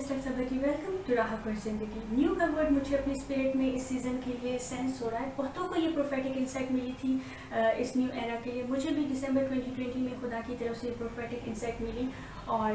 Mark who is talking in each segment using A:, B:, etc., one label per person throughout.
A: Welcome to राह पर जिंदगी। न्यू का वर्ड मुझे अपनी स्पिरिट में इस सीज़न के लिए सेंस हो रहा है। बहुतों को ये प्रोफेटिक इंसाइट मिली थी इस न्यू एरा के लिए। मुझे भी दिसंबर 2020 में खुदा की तरफ से प्रोफेटिक इंसाइट मिली और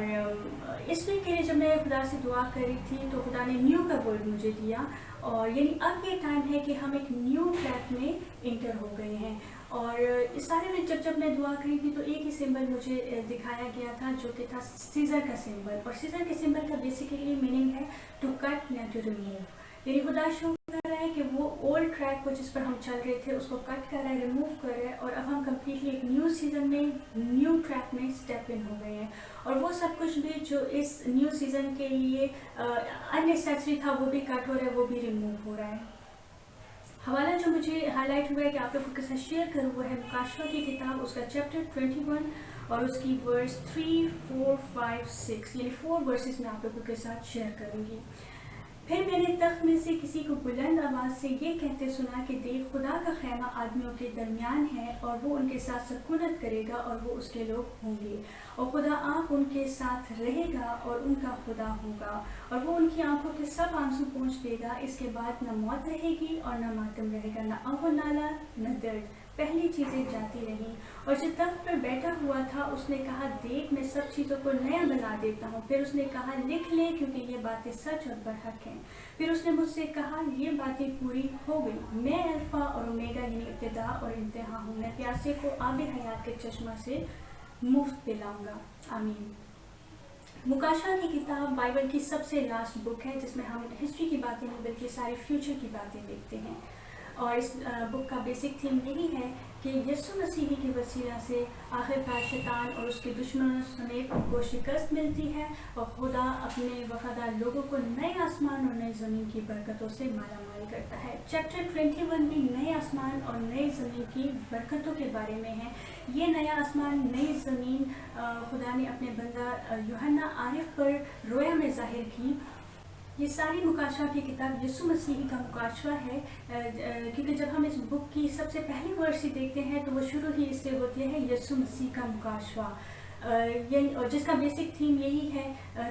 A: इस वीक के लिए जब मैं खुदा से दुआ कर रही थी तो खुदा ने न्यू का वर्ड मुझे दिया और यानी अब ये टाइम है कि हम एक न्यू ट्रैक में इंटर हो गए हैं। और इस सारे में जब मैं दुआ करी थी तो एक ही सिंबल मुझे दिखाया गया था जो कि था सीजर का सिंबल। और सीजर के सिंबल का बेसिकली मीनिंग है टू कट या टू रिमूव। यानी खुदा शो कर रहा है कि वो ओल्ड ट्रैक को जिस पर हम चल रहे थे उसको कट कर रहा है, रिमूव कर रहा है और अब हम कम्प्लीटली एक न्यू सीज़न में न्यू ट्रैक में स्टेप इन हो गए हैं। और वो सब कुछ भी जो इस न्यू सीज़न के लिए अननेसेसरी था वो भी कट हो रहा है, वो भी रिमूव हो रहा है। हवाला जो मुझे हाईलाइट हुआ है कि आप लोगों के साथ शेयर करूँ वो है मुकाशवा की किताब, उसका चैप्टर 21 और उसकी वर्स 3, 4, 5, 6 यानी 4 वर्सेस मैं आप लोगों के साथ शेयर करूँगी। फिर मैंने तख्त में से किसी को बुलंद आवाज़ से ये कहते सुना कि देख खुदा का खैमा आदमियों के दरमियान है और वो उनके साथ सकूनत करेगा और वो उसके लोग होंगे और खुदा आप उनके साथ रहेगा और उनका खुदा होगा और वो उनकी आंखों के सब आंसू पोंछ देगा। इसके बाद न मौत रहेगी और न मातम रहेगा, न आहो नाला न दर्द, पहली चीज़ें जाती रहीं। और जो तख्त पर बैठा हुआ था उसने कहा देख मैं सब चीज़ों को नया बना देता हूँ। फिर उसने कहा लिख ले क्योंकि ये बातें सच और बरहक हैं। फिर उसने मुझसे कहा ये बातें पूरी हो गई। मैं अल्फ़ा और ओमेगा यानी इब्तिदा और इंतहा हूँ। मैं प्यासे को आब हयात के चश्मा से मुफ्त पिलाऊंगा। आमीन। मुकाशवा की किताब बाइबल की सबसे लास्ट बुक है जिसमें हम हिस्ट्री की बातें नहीं बल्कि सारे फ्यूचर की बातें देखते हैं। और इस बुक का बेसिक थीम यही है कि यीशु मसीह के वसीला से आखिरकार शैतान और उसके दुश्मनों समेत उनको शिकस्त मिलती है और खुदा अपने वफादार लोगों को नए आसमान और नई ज़मीन की बरकतों से मालामाल करता है। चैप्टर 21 भी नए आसमान और नई ज़मीन की बरकतों के बारे में है। ये नया आसमान नई ज़मीन खुदा ने अपने बंदा यूहन्ना आरिफ पर रोया में ज़ाहिर की। ये सारी मुकाशवा की किताब यीशु मसीह का मुकाशवा है क्योंकि जब हम इस बुक की सबसे पहली वर्स ही देखते हैं तो वो शुरू ही इससे होती है यीशु मसीह का मुकाशवा, और जिसका बेसिक थीम यही है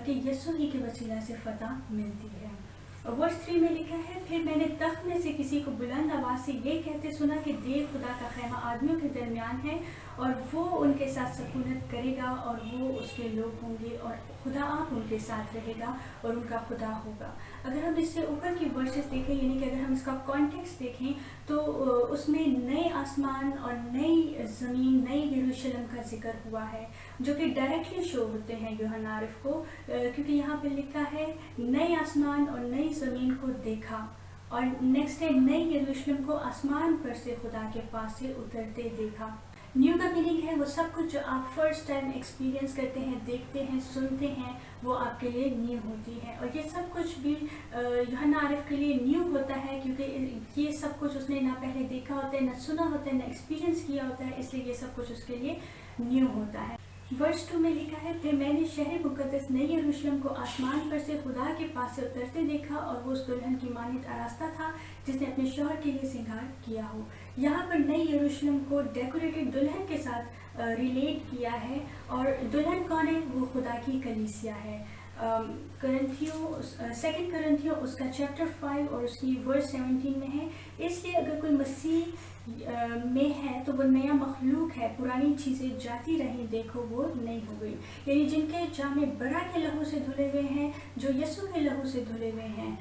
A: कि यीशु ही के वसीला से फतह मिलती है। और वर्स 3 में लिखा है फिर मैंने तख्त में से किसी को बुलंद आवाज़ से ये कहते सुना कि देख खुदा का खैमा आदमियों के दरमियान है और वो उनके साथ सकूनत करेगा और वो उसके लोग होंगे और खुदा आप उनके साथ रहेगा और उनका खुदा होगा। अगर हम इससे ऊपर की वर्सेस देखें यानी कि अगर हम इसका कॉन्टेक्स्ट देखें तो उसमें नए आसमान और नई ज़मीन नई यरूशलेम का जिक्र हुआ है जो कि डायरेक्टली शो होते हैं यूहन्ना आरिफ को, क्योंकि यहाँ पे लिखा है नए आसमान और नई ज़मीन को देखा और नेक्स्ट है नई यरूशलेम को आसमान पर से खुदा के पास से उतरते देखा। न्यू का मीनिंग है वो सब कुछ जो आप फर्स्ट टाइम एक्सपीरियंस करते हैं, देखते हैं, सुनते हैं, वो आपके लिए न्यू होती है। और ये सब कुछ भी यूहन्ना आरिफ के लिए न्यू होता है क्योंकि ये सब कुछ उसने ना पहले देखा होता है, ना सुना होता है, ना एक्सपीरियंस किया होता है, इसलिए ये सब कुछ उसके लिए न्यू होता है। वर्स 2 में लिखा है फिर मैंने शहर मुकद्दस नई यरूशलेम को आसमान पर से खुदा के पास से उतरते देखा और वो उस दुल्हन की मानित आरास्ता था जिसने अपने शौहर के लिए श्रृंगार किया हो। यहाँ पर नई यरूशलेम को डेकोरेटेड दुल्हन के साथ रिलेट किया है और दुल्हन कौन है? वो खुदा की कलीसिया है। सेकंड करंथियों उसका चैप्टर 5 और उसकी वर्स 17 में है। इसलिए अगर कोई मसीह में है तो वो नया मखलूक है, पुरानी चीज़ें जाती रहीं, देखो वो नई हो गई। यानी जिनके जामे बरा के लहू से धुले हुए हैं, जो यीशु के लहू से धुले हुए हैं,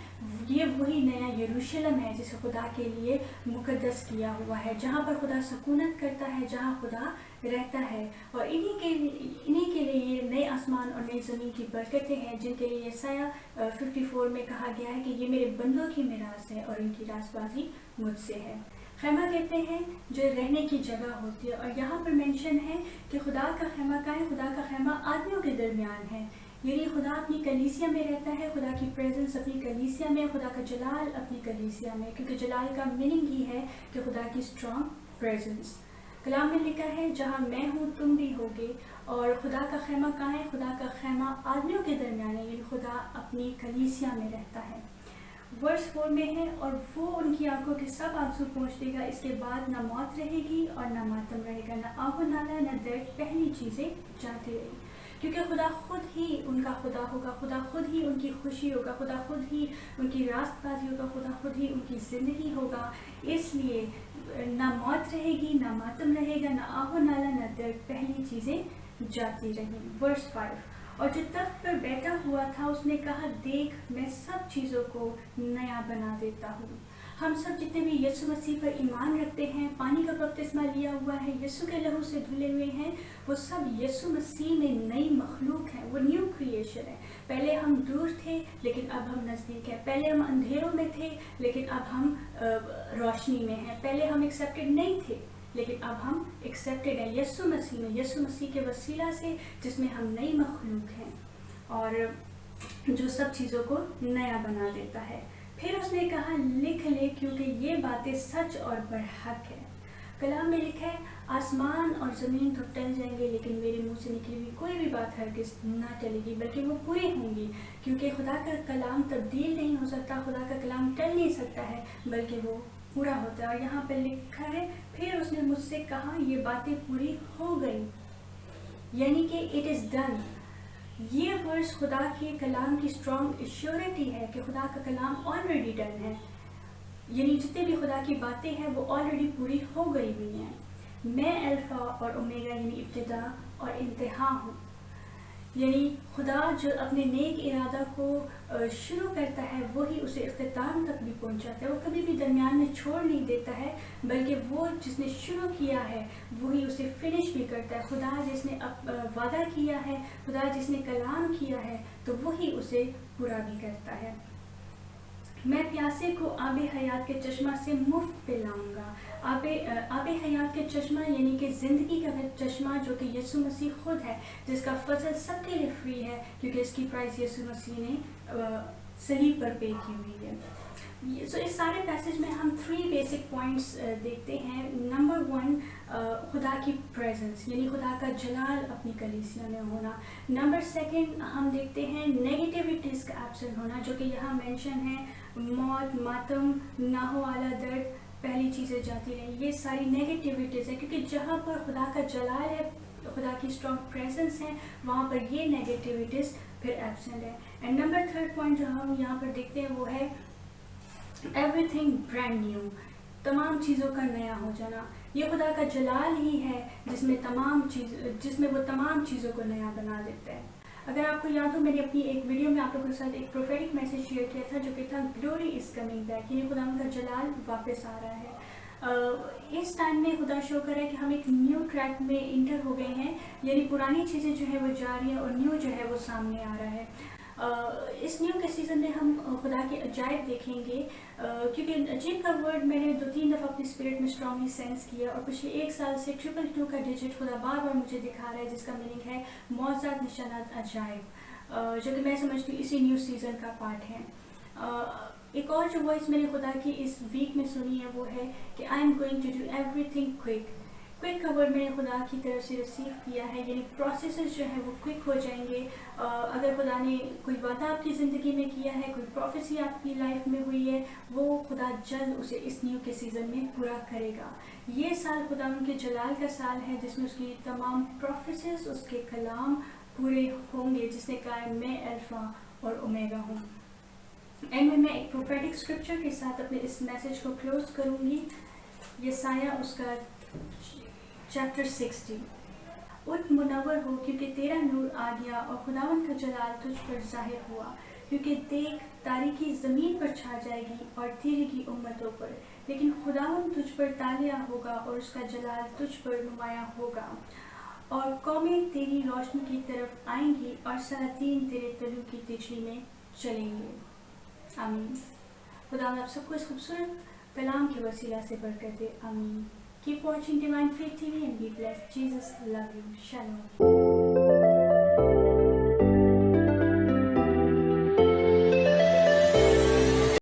A: ये वही नया यरूशलेम है जिसे खुदा के लिए मुकद्दस किया हुआ है, जहाँ पर खुदा सकूनत करता है, जहाँ खुदा रहता है। और इन्हीं के लिए ये नए आसमान और नई ज़मीन की बरकतें हैं जिनके लिए यसाया 54 में कहा गया है कि ये मेरे बंदों की मिरास है और इनकी रासबाजी मुझसे है। खैमा कहते हैं जो रहने की जगह होती है और यहाँ पर मेंशन है कि खुदा का खैमा का है, खुदा का खैमा आदमियों के दरमियान है। यानी खुदा अपनी कलीसिया में रहता है, खुदा की प्रेजेंस अपनी कलीसिया में, खुदा का जलाल अपनी कलीसिया में, क्योंकि जलाल का मीनिंग ही है कि खुदा की स्ट्रॉन्ग प्रेजेंस। कलाम में लिखा है जहाँ मैं हूँ तुम भी होगे। और खुदा का खैमा कहाँ है? खुदा का खैमा आदमियों के दरमियान है, यानी खुदा अपनी कलीसिया में रहता है। वर्स 4 में है और वो उनकी आंखों के सब आंसू पोंछ देगा। इसके बाद न मौत रहेगी और न मातम रहेगा, न आहो नाला न दर्द, पहली चीज़ें जाती रही। क्योंकि खुदा खुद ही उनका खुदा होगा, खुदा खुद ही उनकी खुशी होगा, खुदा खुद ही उनकी रास्तबाजी होगा, खुदा खुद ही उनकी ज़िंदगी होगा। इसलिए ना मौत रहेगी, ना मातम रहेगा, ना आहो नाला, ना दर्द, पहली चीज़ें जाती रहेंगी। वर्स 5, और जो तख्त पर बैठा हुआ था उसने कहा, देख मैं सब चीज़ों को नया बना देता हूँ। हम सब जितने भी यीशु मसीह पर ईमान रखते हैं, पानी का बपतिस्मा लिया हुआ है, यीशु के लहू से धुले हुए हैं, वो सब यीशु मसीह में नई मखलूक हैं, वो न्यू क्रिएशन है। पहले हम दूर थे लेकिन अब हम नज़दीक हैं, पहले हम अंधेरों में थे लेकिन अब हम रोशनी में हैं, पहले हम एक्सेप्टेड नहीं थे लेकिन अब हम एक्सेप्टेड हैं यीशु मसीह में, यीशु मसीह के वसीला से, जिसमें हम नई मखलूक हैं और जो सब चीज़ों को नया बना देता है। फिर उसने कहा, लिख ले क्योंकि ये बातें सच और बरहक है। कलाम में लिखा है, आसमान और ज़मीन तो टल जाएंगे लेकिन मेरे मुंह से निकली हुई कोई भी बात हरगिज़ ना टलेगी, बल्कि वो पूरी होंगी, क्योंकि खुदा का कलाम तब्दील नहीं हो सकता, खुदा का कलाम टल नहीं सकता है, बल्कि वो पूरा होता है। और यहाँ पर लिखा है, फिर उसने मुझसे कहा, ये बातें पूरी हो गई, यानी कि इट इज़ डन। ये वर्स खुदा के कलाम की स्ट्रॉन्ग एश्योरिटी है कि खुदा का कलाम ऑलरेडी डन है, यानी जितने भी खुदा की बातें हैं वो ऑलरेडी पूरी हो गई हुई हैं। मैं अल्फा और ओमेगा यानी इब्तिदा और इंतहा हूँ, यानी खुदा जो अपने नेक इरादा को शुरू करता है वही उसे इख्तिताम तक भी पहुँचाता है, वो कभी भी दरमियान में छोड़ नहीं देता है, बल्कि वो जिसने शुरू किया है वही उसे फिनिश भी करता है। खुदा जिसने वादा किया है, खुदा जिसने कलाम किया है, तो वही उसे पूरा भी करता है। मैं प्यासे को आबे हयात के चश्मा से मुफ्त पिलाऊंगा। आबे हयात के चश्मा यानी कि ज़िंदगी का चश्मा जो कि यीशु मसीह खुद है, जिसका फजल सबके लिए फ्री है, क्योंकि इसकी प्राइस यीशु मसीह ने सलीब पर पे की हुई है। सो इस सारे पैसेज में हम 3 बेसिक पॉइंट्स देखते हैं। नंबर 1, खुदा की प्रेजेंस यानी खुदा का जलाल अपनी कलीसिया में होना। नंबर 2 हम देखते हैं नेगेटिविटीज़ का एब्सेंट होना, जो कि यहाँ मेंशन है, मौत, मातम, ना हो आला दर्द, पहली चीज़ें जाती रहें, ये सारी नेगेटिविटीज़ है, क्योंकि जहाँ पर खुदा का जलाल है, खुदा की स्ट्रॉन्ग प्रेजेंस है, वहाँ पर ये नेगेटिविटीज़ फिर एब्सेंट है। एंड नंबर 3 पॉइंट जो हम यहाँ पर देखते हैं वो है एवरीथिंग ब्रांड न्यू, तमाम चीज़ों का नया हो जाना। ये खुदा का जलाल ही है जिसमें वो तमाम चीज़ों को नया बना देता है। अगर आपको याद हो, मैंने अपनी एक वीडियो में आप लोगों के साथ एक प्रोफेटिक मैसेज शेयर किया था जो कि था ग्लोरी इज़ कमिंग बैक, यानी खुदा का जलाल वापस आ रहा है। इस टाइम में खुदा शो कर रहा है कि हम एक न्यू ट्रैक में इंटर हो गए हैं, यानी पुरानी चीज़ें जो है वो जा रही हैं और न्यू जो है वो सामने आ रहा है। इस न्यू के सीज़न में हम खुदा के अजायब देखेंगे, क्योंकि अजीब का वर्ड मैंने 2-3 दफ़ा अपनी स्पिरिट में स्ट्रांगली सेंस किया, और पिछले 1 साल से 222 का डिजिट खुदा बार बार मुझे दिखा रहा है, जिसका मीनिंग है मौज़ात, निशानात, अजायब, जो कि मैं समझती हूँ इसी न्यू सीज़न का पार्ट है। एक और जो वॉइस मैंने खुदा की इस वीक में सुनी है वो है कि I am going to do everything quick. Quick का वर्ड मैंने खुदा की तरफ से रिसीव किया है, यानी प्रोसेसेस जो है वो क्विक हो जाएंगे। अगर खुदा ने कोई वादा आपकी ज़िंदगी में किया है, कोई प्रोफेसी आपकी लाइफ में हुई है, वो खुदा जल्द उसे इस न्यू के सीज़न में पूरा करेगा। ये साल खुदा उनके जलाल का साल है, जिसमें उसकी तमाम प्रोफेसीज, उसके कलाम पूरे होंगे, जिसने कहा है मैं अल्फा और ओमेगा हूँ। एंड में मैं एक प्रोफेटिक स्क्रिप्चर के साथ अपने इस मैसेज को क्लोज करूँगी। यसाया उसका चैप्टर 60। उठ मुनव्वर हो क्योंकि तेरा नूर आ गया और खुदावंद का जलाल तुझ पर ज़ाहिर हुआ, क्योंकि देख तारीकी ज़मीन पर छा जाएगी और तेरी उम्मतों पर, लेकिन खुदावंद तुझ पर तालिया होगा और उसका जलाल तुझ पर नुमाया होगा, और कौमें तेरी रोशनी की तरफ आएंगी और सलातीन तेरे तलू की तिजड़ी में चलेंगे। आमीन। खुदा आप सबको इस खूबसूरत कलाम के वसीला से बरकत दे। आमीन। Keep watching Divine Faith TV and be blessed. Jesus love you. Shalom.